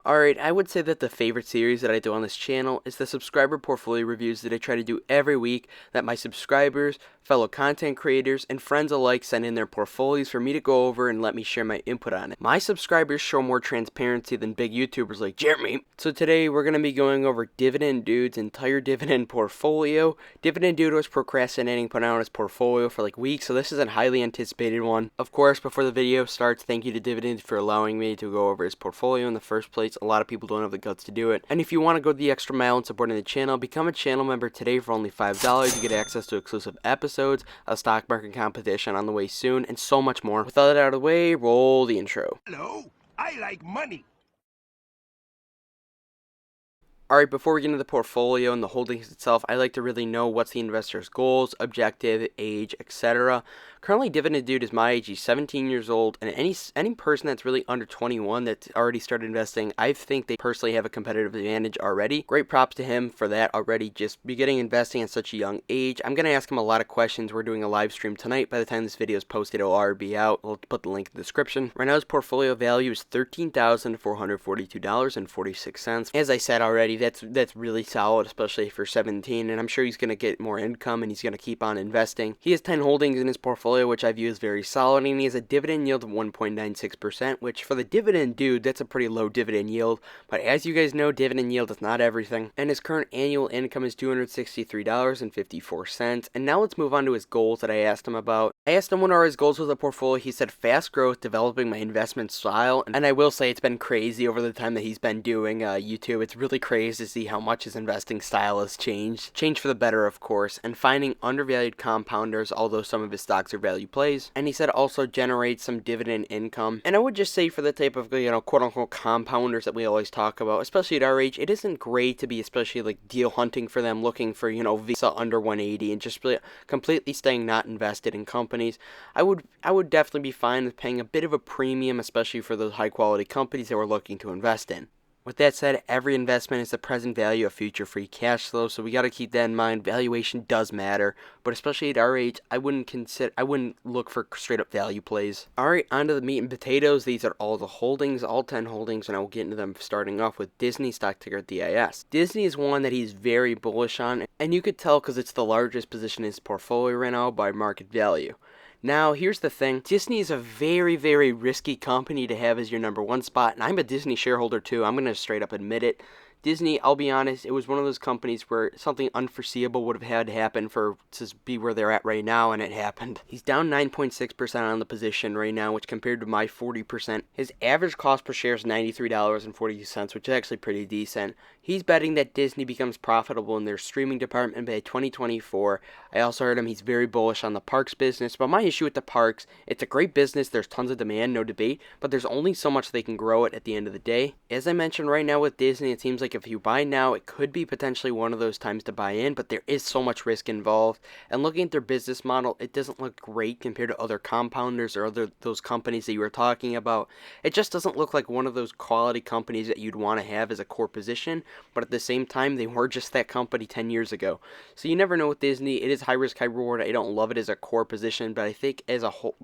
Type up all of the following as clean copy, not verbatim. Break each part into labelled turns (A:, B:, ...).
A: Alright, I would say that the favorite series that I do on this channel is the subscriber portfolio reviews that I try to do every week that my subscribers, fellow content creators, and friends alike send in their portfolios for me to go over and let me share my input on it. My subscribers show more transparency than big YouTubers like Jeremy. So today we're going to be going over Dividend Dudes' entire dividend portfolio. Dividend Dude was procrastinating putting out his portfolio for like weeks, so this is a highly anticipated one. Of course, before the video starts, thank you to Dividend for allowing me to go over his portfolio in the first place. A lot of people don't have the guts to do it. And if you want to go the extra mile in supporting the channel, become a channel member today for only $5. You get access to exclusive episodes, a stock market competition on the way soon, and so much more. With all that out of the way, roll the intro.
B: Hello, I like money.
A: Alright, before we get into the portfolio and the holdings itself, I like to really know what's the investor's goals, objective, age, etc. Currently, Dividend Dude is my age. He's 17 years old, and any person that's really under 21 that's already started investing, I think they personally have a competitive advantage already. Great props to him for that already, just beginning investing at such a young age. I'm going to ask him a lot of questions. We're doing a live stream tonight. By the time this video is posted, it'll already be out. I'll put the link in the description. Right now, his portfolio value is $13,442.46. As I said already, that's really solid, especially for 17, and I'm sure he's going to get more income and he's going to keep on investing. He has 10 holdings in his portfolio, which I view as very solid, and he has a dividend yield of 1.96%, which for the Dividend Dude, that's a pretty low dividend yield, but as you guys know, dividend yield is not everything, and his current annual income is $263.54, and now let's move on to his goals that I asked him about. I asked him what are his goals with the portfolio. He said fast growth, developing my investment style, and I will say it's been crazy over the time that he's been doing YouTube. It's really crazy to see how much his investing style has changed for the better, of course, and finding undervalued compounders, although some of his stocks are value plays. And he said also generate some dividend income. And I would just say for the type of, quote unquote compounders that we always talk about, especially at our age, it isn't great to be especially like deal hunting for them, looking for, Visa under 180 and just really completely staying not invested in companies. I would definitely be fine with paying a bit of a premium, especially for those high quality companies that we're looking to invest in. With that said, every investment is the present value of future free cash flow, so we got to keep that in mind. Valuation does matter, but especially at our age, I wouldn't look for straight up value plays. Alright, on to the meat and potatoes. These are all the holdings, all 10 holdings, and I will get into them starting off with Disney, stock ticker DIS. Disney is one that he's very bullish on, and you could tell because it's the largest position in his portfolio right now by market value. Now, here's the thing. Disney is a very, very risky company to have as your number one spot, and I'm a Disney shareholder too. I'm going to straight up admit it. Disney, I'll be honest, it was one of those companies where something unforeseeable would have had to happen for to be where they're at right now, and it happened. He's down 9.6% on the position right now, which compared to my 40%. His average cost per share is $93.42, which is actually pretty decent. He's betting that Disney becomes profitable in their streaming department by 2024. I also heard him, he's very bullish on the parks business, but my issue with the parks, it's a great business, there's tons of demand, no debate, but there's only so much they can grow it at the end of the day. As I mentioned right now with Disney, it seems like if you buy now, it could be potentially one of those times to buy in, but there is so much risk involved. And looking at their business model, it doesn't look great compared to other compounders or those companies that you were talking about. It just doesn't look like one of those quality companies that you'd want to have as a core position, but at the same time, they were just that company 10 years ago. So you never know with Disney. It is high risk, high reward. I don't love it as a core position, but I think as a whole,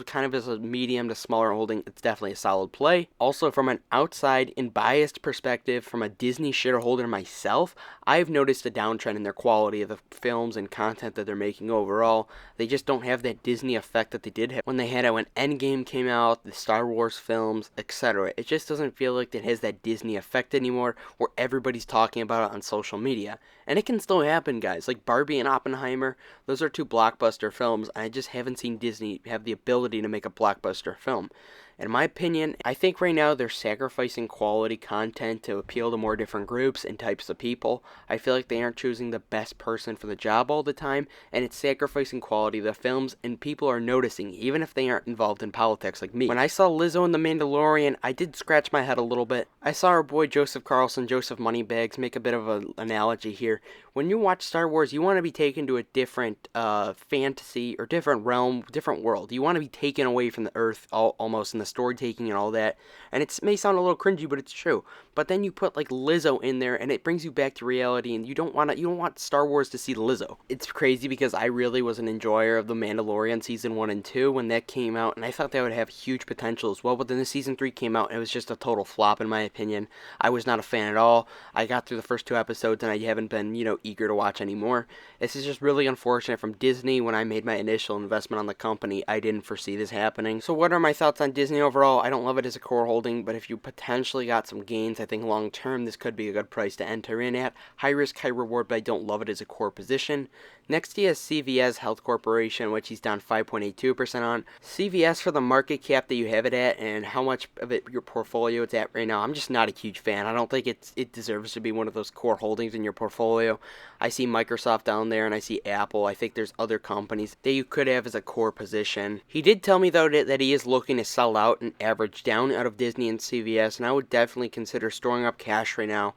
A: kind of as a medium to smaller holding, it's definitely a solid play. Also, from an outside and biased perspective, from a Disney shareholder myself, I've noticed a downtrend in their quality of the films and content that they're making overall. They just don't have that Disney effect that they did have when they had it when Endgame came out, the Star Wars films, etc. It just doesn't feel like it has that Disney effect anymore where everybody's talking about it on social media. And it can still happen, guys. Like Barbie and Oppenheimer, those are two blockbuster films. I just haven't seen Disney have the ability to make a blockbuster film. In my opinion, I think right now they're sacrificing quality content to appeal to more different groups and types of people. I feel like they aren't choosing the best person for the job all the time, and it's sacrificing quality of the films, and people are noticing, even if they aren't involved in politics like me. When I saw Lizzo in The Mandalorian, I did scratch my head a little bit. I saw our boy Joseph Carlson, Joseph Moneybags, make a bit of an analogy here. When you watch Star Wars, you want to be taken to a different fantasy or different realm, different world. You want to be taken away from the Earth almost in the the story taking and all that. And it may sound a little cringy, but it's true. But then you put like Lizzo in there, and it brings you back to reality. And you don't want Star Wars to see Lizzo. It's crazy because I really was an enjoyer of The Mandalorian season 1 and 2 when that came out, and I thought that would have huge potential as well. But then the season 3 came out, and it was just a total flop in my opinion. I was not a fan at all. I got through the first 2 episodes, and I haven't been, eager to watch anymore. This is just really unfortunate from Disney. When I made my initial investment on the company, I didn't foresee this happening. So what are my thoughts on Disney overall? I don't love it as a core holding, but if you potentially got some gains, I think long term this could be a good price to enter in at. High risk, high reward, but I don't love it as a core position. Next he has CVS Health Corporation, which he's down 5.82% on. CVS, for the market cap that you have it at and how much of it your portfolio it's at right now, I'm just not a huge fan. I don't think it deserves to be one of those core holdings in your portfolio. I see Microsoft down there and I see Apple. I think there's other companies that you could have as a core position. He did tell me though that he is looking to sell out and average down out of Disney and CVS, and I would definitely consider storing up cash right now.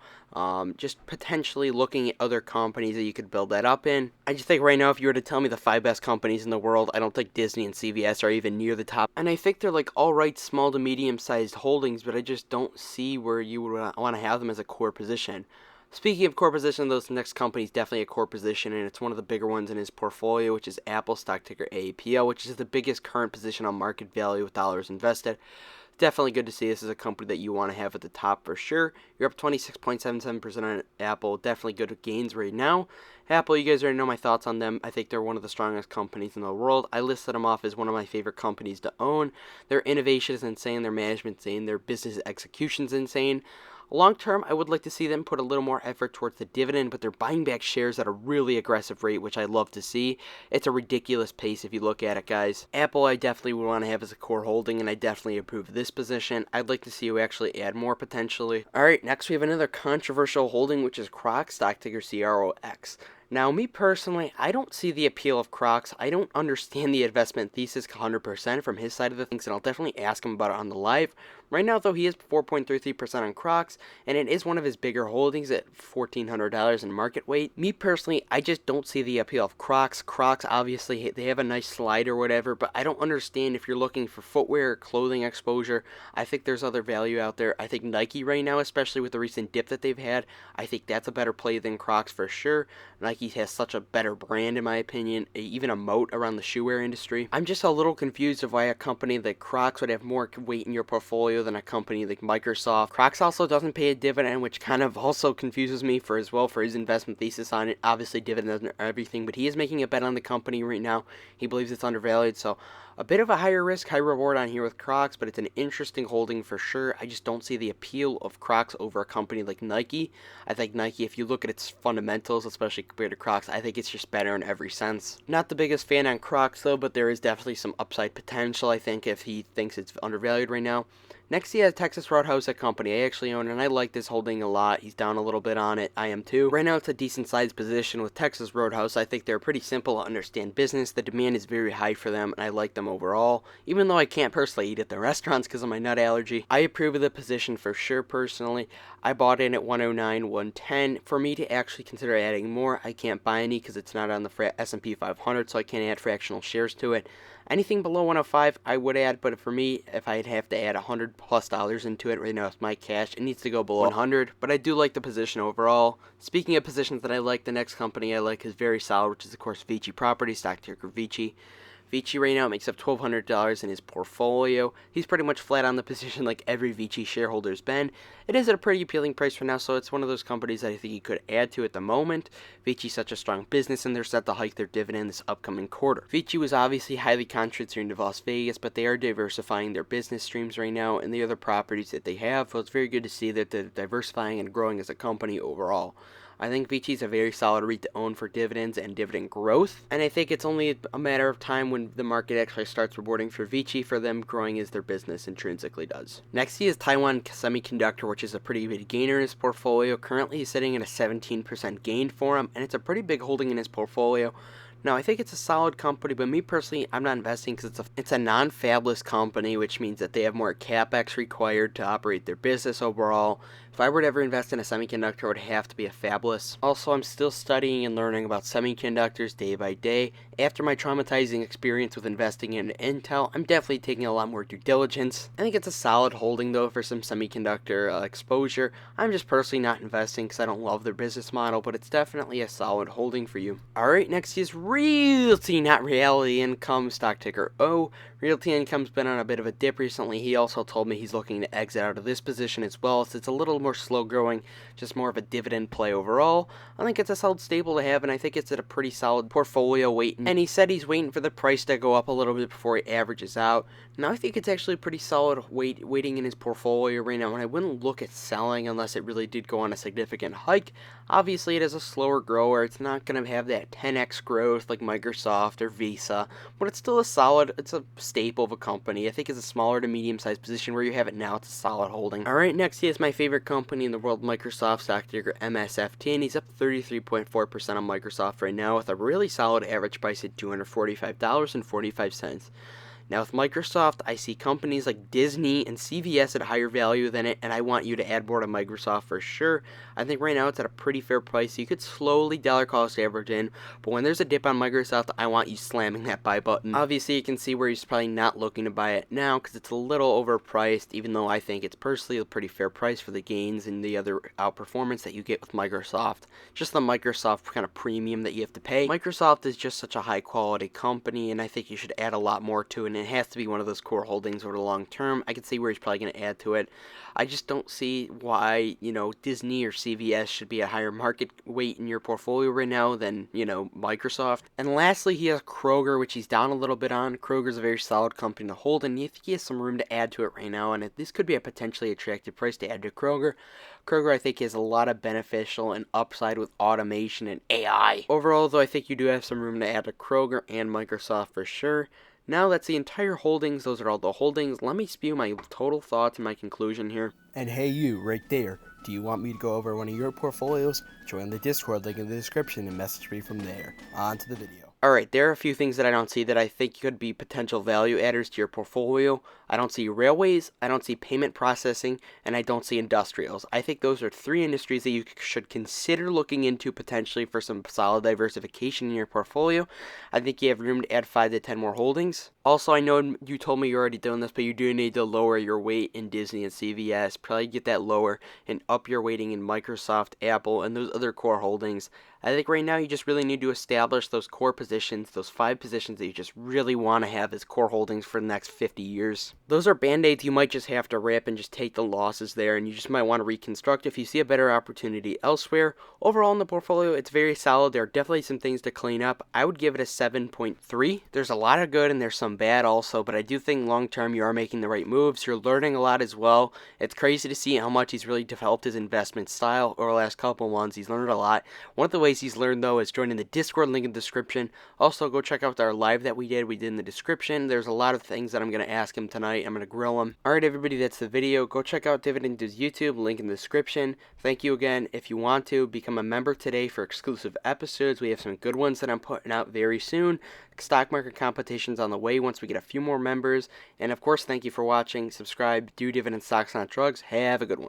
A: Just potentially looking at other companies that you could build that up in. I just think right now, if you were to tell me the 5 best companies in the world, I don't think Disney and CVS are even near the top. And I think they're like alright small to medium sized holdings, but I just don't see where you would want to have them as a core position. Speaking of core position, those next company is definitely a core position, and it's one of the bigger ones in his portfolio, which is Apple, stock ticker AAPL, which is the biggest current position on market value with dollars invested. Definitely good to see this as a company that you want to have at the top for sure. You're up 26.77% on Apple. Definitely good gains right now. Apple, you guys already know my thoughts on them. I think they're one of the strongest companies in the world. I listed them off as one of my favorite companies to own. Their innovation is insane. Their management's insane. Their business execution's insane. Long term, I would like to see them put a little more effort towards the dividend, but they're buying back shares at a really aggressive rate, which I love to see. It's a ridiculous pace if you look at it, guys. Apple, I definitely would want to have as a core holding, and I definitely approve this position. I'd like to see you actually add more potentially. Alright, next we have another controversial holding, which is CROX, stock ticker CROX. Now, me personally, I don't see the appeal of CROX. I don't understand the investment thesis 100% from his side of the things, and I'll definitely ask him about it on the live. Right now, though, he is 4.33% on CROX, and it is one of his bigger holdings at $1,400 in market weight. Me personally, I just don't see the appeal of CROX. CROX, obviously, they have a nice slide or whatever, but I don't understand if you're looking for footwear or clothing exposure. I think there's other value out there. I think Nike right now, especially with the recent dip that they've had, I think that's a better play than CROX for sure. Nike has such a better brand, in my opinion, even a moat around the shoewear industry. I'm just a little confused of why a company like CROX would have more weight in your portfolio than a company like Microsoft. CROX also doesn't pay a dividend, which kind of also confuses me for his investment thesis on it. Obviously, dividends are everything, but he is making a bet on the company right now. He believes it's undervalued, so a bit of a higher risk, high reward on here with CROX, but it's an interesting holding for sure. I just don't see the appeal of CROX over a company like Nike. I think Nike, if you look at its fundamentals, especially compared to CROX, I think it's just better in every sense. Not the biggest fan on CROX though, but there is definitely some upside potential, I think, if he thinks it's undervalued right now. Next, he has Texas Roadhouse, a company I actually own, and I like this holding a lot. He's down a little bit on it. I am too. Right now, it's a decent sized position with Texas Roadhouse. I think they're pretty simple to understand business. The demand is very high for them, and I like them overall. Even though I can't personally eat at the restaurants because of my nut allergy, I approve of the position for sure personally. I bought in at 109, 110. For me to actually consider adding more, I can't buy any because it's not on the S&P 500, so I can't add fractional shares to it. Anything below 105, I would add, but for me, if I'd have to add $100+ into it right now with my cash, it needs to go below 100. But I do like the position overall. Speaking of positions that I like, the next company I like is very solid, which is of course VTHO Property, stock ticker VTHO. VTHO right now makes up $1,200 in his portfolio. He's pretty much flat on the position like every VTHO shareholder's been. It is at a pretty appealing price for now, so it's one of those companies that I think you could add to at the moment. VTHO's such a strong business, and they're set to hike their dividend this upcoming quarter. VTHO is obviously highly concentrated in Las Vegas, but they are diversifying their business streams right now and the other properties that they have, so it's very good to see that they're diversifying and growing as a company overall. I think VTHO is a very solid REIT to own for dividends and dividend growth, and I think it's only a matter of time when the market actually starts rewarding for VTHO for them growing as their business intrinsically does. Next, he is Taiwan Semiconductor, which is a pretty big gainer in his portfolio. Currently, he's sitting at a 17% gain for him, and it's a pretty big holding in his portfolio. Now, I think it's a solid company, but me personally, I'm not investing because it's a non-fabless company, which means that they have more capex required to operate their business overall. If I were to ever invest in a semiconductor, it would have to be a fabless. Also, I'm still studying and learning about semiconductors day by day. After my traumatizing experience with investing in Intel, I'm definitely taking a lot more due diligence. I think it's a solid holding though for some semiconductor exposure. I'm just personally not investing because I don't love their business model, but it's definitely a solid holding for you. Alright, next is Realty, not Reality Income, stock ticker O. Realty Income's been on a bit of a dip recently. He also told me he's looking to exit out of this position as well, so it's a little more slow growing, just more of a dividend play overall. I think it's a solid staple to have, and I think it's at a pretty solid portfolio weight. And he said he's waiting for the price to go up a little bit before he averages out. Now I think it's actually pretty solid weighting in his portfolio right now, and I wouldn't look at selling unless it really did go on a significant hike. Obviously, it is a slower grower. It's not going to have that 10x growth like Microsoft or Visa, but it's still it's a staple of a company. I think it's a smaller to medium-sized position. Where you have it now, it's a solid holding. Alright, next is my favorite company in the world, Microsoft, stock ticker MSFT, and he's up 33.4% on Microsoft right now with a really solid average price at $245.45. Now with Microsoft, I see companies like Disney and CVS at a higher value than it, and I want you to add more to Microsoft for sure. I think right now it's at a pretty fair price. You could slowly dollar cost average in, but when there's a dip on Microsoft, I want you slamming that buy button. Obviously, you can see where he's probably not looking to buy it now because it's a little overpriced, even though I think it's personally a pretty fair price for the gains and the other outperformance that you get with Microsoft. Just the Microsoft kind of premium that you have to pay. Microsoft is just such a high quality company, and I think you should add a lot more to it. And it has to be one of those core holdings over the long term. I can see where he's probably going to add to it. I just don't see why, Disney or CVS should be a higher market weight in your portfolio right now than, Microsoft. And lastly, he has Kroger, which he's down a little bit on. Kroger's a very solid company to hold, and you think he has some room to add to it right now, and this could be a potentially attractive price to add to Kroger. Kroger, I think, has a lot of beneficial and upside with automation and AI. Overall, though, I think you do have some room to add to Kroger and Microsoft for sure. Now that's the entire holdings. Those are all the holdings. Let me spew my total thoughts and my conclusion here.
C: And hey, you right there, do you want me to go over one of your portfolios? Join the Discord link in the description and message me from there. On to the video.
A: Alright, there are a few things that I don't see that I think could be potential value adders to your portfolio. I don't see railways, I don't see payment processing, and I don't see industrials. I think those are three industries that you should consider looking into potentially for some solid diversification in your portfolio. I think you have room to add 5 to 10 more holdings. Also, I know you told me you're already doing this, but you do need to lower your weight in Disney and CVS. Probably get that lower and up your weighting in Microsoft, Apple, and those other core holdings. I think right now you just really need to establish those core positions, those 5 positions that you just really want to have as core holdings for the next 50 years. Those are band-aids you might just have to rip and just take the losses there, and you just might want to reconstruct if you see a better opportunity elsewhere. Overall in the portfolio, it's very solid. There are definitely some things to clean up. I would give it a 7.3. There's a lot of good and there's some bad also, but I do think long-term you are making the right moves. You're learning a lot as well. It's crazy to see how much he's really developed his investment style over the last couple months. He's learned a lot. One of the ways he's learned though is joining the Discord link in the description. Also go check out our live that we did in the description. There's a lot of things that I'm going to ask him tonight. I'm going to grill him. Alright everybody, that's the video. Go check out Dividend Dudes YouTube, link in the description. Thank you again. If you want to become a member today for exclusive episodes, we have some good ones that I'm putting out very soon. Stock market competitions on the way once we get a few more members. And of course, thank you for watching. Subscribe, do dividend stocks, not drugs. Have a good one.